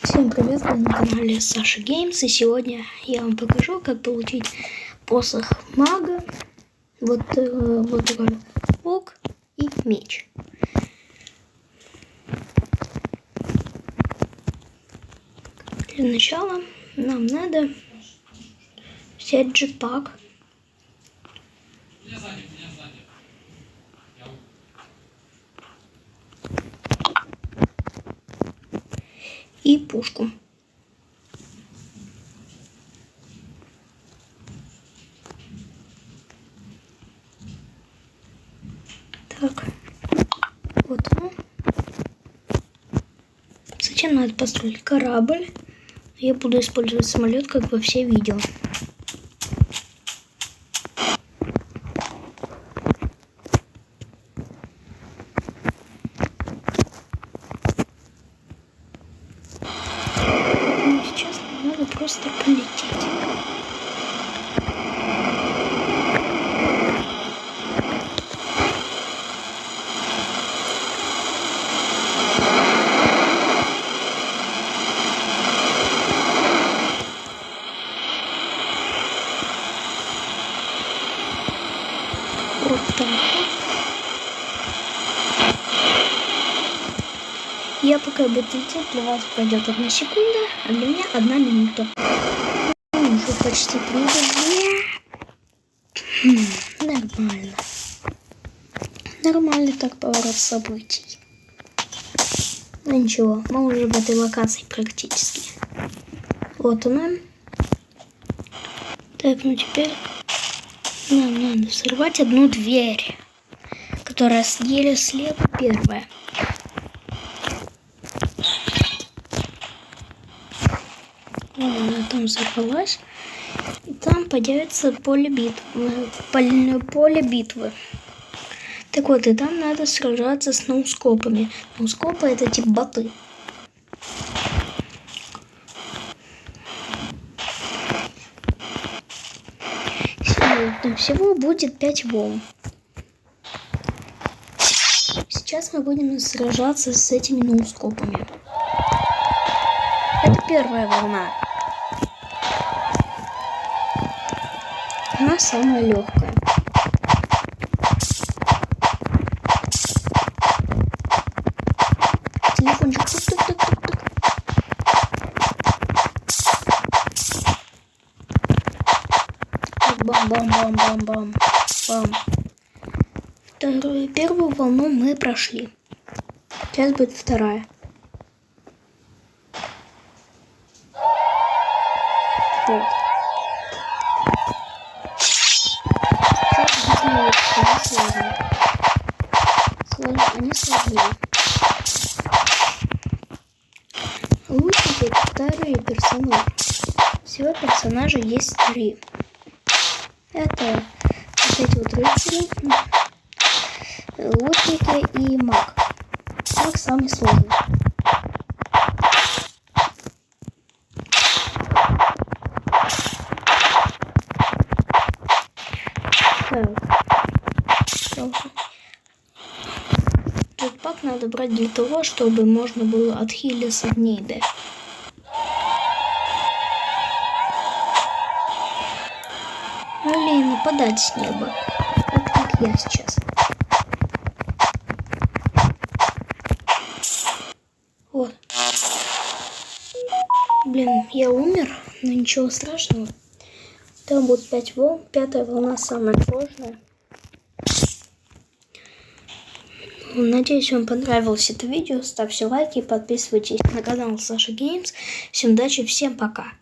Всем привет, вы на канале Саша Геймс, и сегодня я вам покажу, как получить посох мага, вот такой лук и меч. Для начала нам надо взять джетпак. И пушку. Так, вот он. Затем надо построить корабль. Я буду использовать самолет, как во все видео. Сейчас нам надо просто полететь. Вот так. Я пока буду лететь, для вас пройдет 1 секунда, а для меня 1 минута. Уже почти прибыли. Нормально. Нормальный так поворот событий. Ну ничего, мы уже в этой локации практически. Вот она. Так, ну теперь нам надо взорвать одну дверь, которая еле слева первая. Она там взорвалась. И там появится поле битвы. Так вот, и там надо сражаться с ноускопами. Ноускопы — это типа боты. Всего будет 5 волн. Сейчас мы будем сражаться с этими ноускопами. Это первая волна. Она самая легкая. Телефончик. Тук-тук-тук-тук-тук. Бам-бам-бам-бам-бам. Бам. Первую волну мы прошли. Сейчас будет вторая. Вот. Они сложнее. Лучники — это вторые персонажи. Всего персонажей есть 3. Это вот эти вот рыцари, лучники и маг. Маг самый сложный. Джетпак надо брать для того, чтобы можно было отхилиться в небе. Или нападать с неба. Вот как я сейчас. Вот. Блин, я умер, но ничего страшного. Там будет 5 волн. 5-я волна самая сложная. Надеюсь, вам понравилось это видео. Ставьте лайки, подписывайтесь на канал Саша Геймс. Всем удачи, всем пока.